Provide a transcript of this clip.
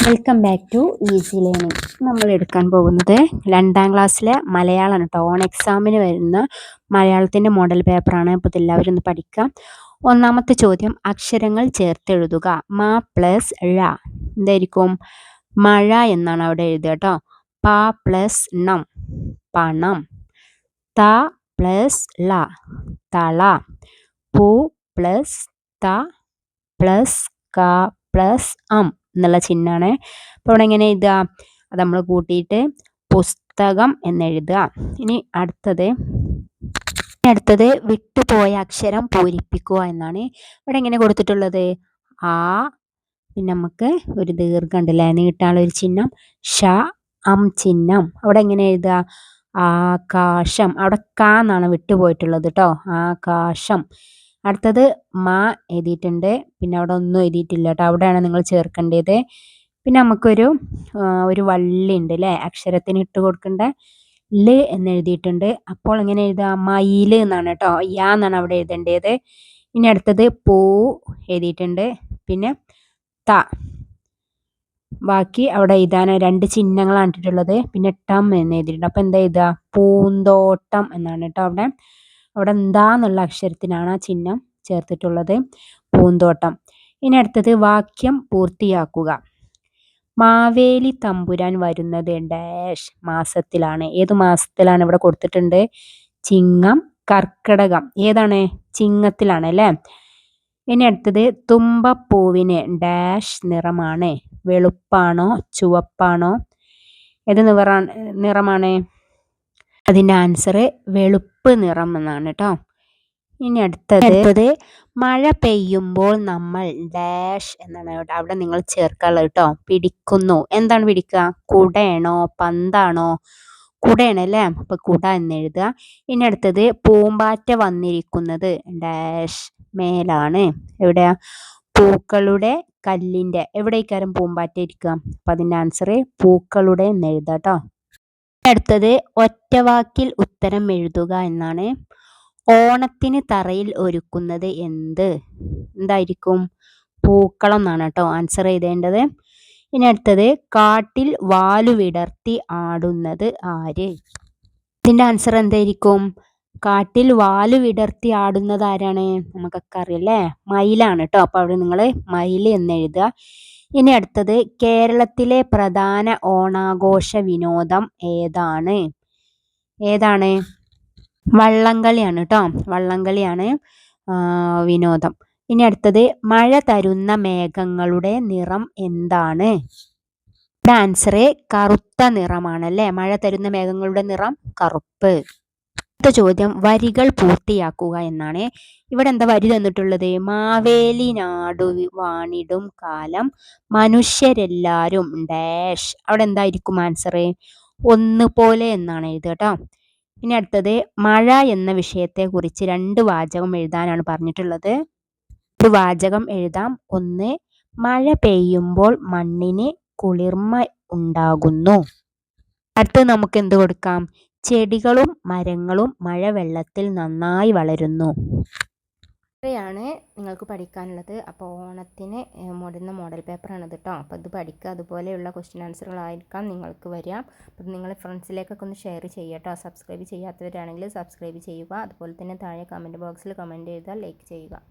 Welcome back to easy learning. നമ്മൾ എടുക്കാൻ പോകുന്നത് 2ാം ക്ലാസ്സിലെ മലയാളമാണ് കേട്ടോ. ഓൺ എക്സാമിന് വരുന്ന മലയാളത്തിൻ്റെ മോഡൽ പേപ്പറാണ്. അപ്പോൾ ഇതെല്ലാവരും ഒന്ന് പഠിക്കാം. ഒന്നാമത്തെ ചോദ്യം, അക്ഷരങ്ങൾ ചേർത്തെഴുതുക. മ പ്ലസ് ഴ എന്തായിരിക്കും? മഴ എന്നാണ് അവിടെ എഴുതുക കേട്ടോ. പ പ്ലസ് ണം പണം. ത പ്ലസ് ള തള. പു പ്ലസ് ത പ്ലസ് ക പ്ലസ് എന്നുള്ള ചിഹ്നമാണ്. അപ്പോൾ ഇവിടെ എങ്ങനെ എഴുതുക? അത് നമ്മൾ കൂട്ടിയിട്ട് പുസ്തകം എന്നെഴുതുക. ഇനി അടുത്തത് വിട്ടുപോയ അക്ഷരം പൂരിപ്പിക്കുക എന്നാണ്. ഇവിടെ എങ്ങനെ കൊടുത്തിട്ടുള്ളത്? ആ, പിന്നെ നമുക്ക് ഒരു ദീർഘം ഉണ്ടല്ലേ, നീട്ടാനുള്ള ഒരു ചിഹ്നം, ഷ ചിഹ്നം. അവിടെ എങ്ങനെ എഴുതുക? ആകാശം. അവിടെ ക എന്നാണ് വിട്ടുപോയിട്ടുള്ളത് കേട്ടോ. ആകാശം. അടുത്തത് മ എഴുതിയിട്ടുണ്ട്, പിന്നെ അവിടെ ഒന്നും എഴുതിയിട്ടില്ല കേട്ടോ. അവിടെയാണ് നിങ്ങൾ ചേർക്കേണ്ടത്. പിന്നെ നമുക്കൊരു വള്ളി ഉണ്ട് അല്ലേ, അക്ഷരത്തിന് ഇട്ട് കൊടുക്കേണ്ട. ല് എന്ന് എഴുതിയിട്ടുണ്ട്. അപ്പോൾ എങ്ങനെ എഴുതുക? മയിൽ എന്നാണ് കേട്ടോ. യാ എന്നാണ് അവിടെ എഴുതേണ്ടത്. ഇനി അടുത്തത് പൂ എഴുതിയിട്ടുണ്ട്, പിന്നെ ത. ബാക്കി അവിടെ എഴുതാൻ 2 ചിഹ്നങ്ങളാണ് ഇട്ടിട്ടുള്ളത്. പിന്നെ ടം എന്ന് എഴുതിയിട്ടുണ്ട്. അപ്പോൾ എന്താ എഴുതുക? പൂന്തോട്ടം എന്നാണ് കേട്ടോ. അവിടെ എന്താന്നുള്ള അക്ഷരത്തിനാണ് ആ ചിഹ്നം ചേർത്തിട്ടുള്ളത്, പൂന്തോട്ടം. ഇനി അടുത്തത് വാക്യം പൂർത്തിയാക്കുക. മാവേലി തമ്പുരാൻ വരുന്നത് ഡാഷ് മാസത്തിലാണ്. ഏത് മാസത്തിലാണ് ഇവിടെ കൊടുത്തിട്ടുണ്ട്? ചിങ്ങം കർക്കിടകം. ഏതാണ്? ചിങ്ങത്തിലാണ് അല്ലേ. ഇനി അടുത്തത് തുമ്പപ്പൂവിന് ഡാഷ് നിറമാണ്. വെളുപ്പാണോ ചുവപ്പാണോ? ഏത് നിറമാണ്? അതിൻ്റെ ആൻസർ വെളുപ്പ് നിറം എന്നാണ് കേട്ടോ. ഇനി അടുത്തത് മഴ പെയ്യുമ്പോൾ നമ്മൾ ഡാഷ് എന്നാണ് അവിടെ നിങ്ങൾ ചേർക്കാനുള്ളത് കേട്ടോ. പിടിക്കുന്നു. എന്താണ് പിടിക്കുക? കുടയാണോ പന്താണോ? കുടയാണ് അല്ലേ. അപ്പൊ കുട എന്ന് എഴുതുക. ഇനി അടുത്തത് പൂമ്പാറ്റ വന്നിരിക്കുന്നത് ഡാഷ് മേലാണ്. എവിടെയാ? പൂക്കളുടെ കല്ലിൻ്റെ എവിടേക്കാരും പൂമ്പാറ്റ ഇരിക്കുക? അപ്പൊ അതിൻ്റെ ആൻസർ പൂക്കളുടെ എന്ന് എഴുതുക കേട്ടോ. അടുത്തത് ഒറ്റവാക്കിൽ ഉത്തരം എഴുതുക എന്നാണ്. ഓണത്തിന് തറയിൽ ഒരുക്കുന്നത് എന്തായിരിക്കും? പൂക്കളം എന്നാണ് കേട്ടോ ആൻസർ എഴുതേണ്ടത്. ഇനി അടുത്തത് കാട്ടിൽ വാലു വിടർത്തി ആടുന്നത് ആര്? ഇതിൻ്റെ ആൻസർ എന്തായിരിക്കും? കാട്ടിൽ വാലു വിടർത്തി ആടുന്നത് ആരാണ്? നമുക്കൊക്കെ അറിയല്ലേ, മയിലാണ് കേട്ടോ. അപ്പോൾ അവിടെ നിങ്ങൾ മയിൽ എന്ന് എഴുതുക. ഇനി അടുത്തത് കേരളത്തിലെ പ്രധാന ഓണാഘോഷ വിനോദം ഏതാണ്? വള്ളംകളിയാണ് കേട്ടോ. വള്ളംകളിയാണ് വിനോദം. ഇനി അടുത്തത് മഴ തരുന്ന മേഘങ്ങളുടെ നിറം എന്താണ്? ആൻസർ കറുത്ത നിറമാണല്ലേ. മഴ തരുന്ന മേഘങ്ങളുടെ നിറം കറുപ്പ്. അടുത്ത ചോദ്യം, വരികൾ പൂർത്തിയാക്കുക എന്നാണ്. ഇവിടെ എന്താ വരി തന്നിട്ടുള്ളത്? മാവേലി നാടു വാണിടും കാലം മനുഷ്യരെല്ലാരും ഡാഷ്. അവിടെ എന്തായിരിക്കും ആൻസർ? ഒന്നുപോലെ എന്നാണ് എഴുതുക കേട്ടോ. ഇനി അടുത്തത് മഴ എന്ന വിഷയത്തെക്കുറിച്ച് 2 വാചകം എഴുതാനാണ് പറഞ്ഞിട്ടുള്ളത്. ഒരു വാചകം എഴുതാം. 1, മഴ പെയ്യുമ്പോൾ മണ്ണിന് കുളിർമ ഉണ്ടാകുന്നു. അടുത്തത് നമുക്ക് എന്ത് കൊടുക്കാം? ചെടികളും മരങ്ങളും മഴവെള്ളത്തിൽ നന്നായി വളരുന്നു. ഇത്രയാണ് നിങ്ങൾക്ക് പഠിക്കാനുള്ളത്. അപ്പോൾ ഓണത്തിന് മോഡൽ പേപ്പറാണിത് കേട്ടോ. അപ്പോൾ ഇത് പഠിക്കുക. അതുപോലെയുള്ള ക്വസ്റ്റ്യൻ ആൻസറുകളായിരിക്കാം നിങ്ങൾക്ക് വരിക. അപ്പോൾ നിങ്ങൾ ഫ്രണ്ട്സിലേക്കൊക്കെ ഒന്ന് ഷെയർ ചെയ്യുക കേട്ടോ. സബ്സ്ക്രൈബ് ചെയ്യാത്തവരാണെങ്കിൽ സബ്സ്ക്രൈബ് ചെയ്യുക. അതുപോലെ തന്നെ താഴെ കമൻറ്റ് ബോക്സിൽ കമൻറ്റ് ചെയ്താൽ ലൈക്ക് ചെയ്യുക.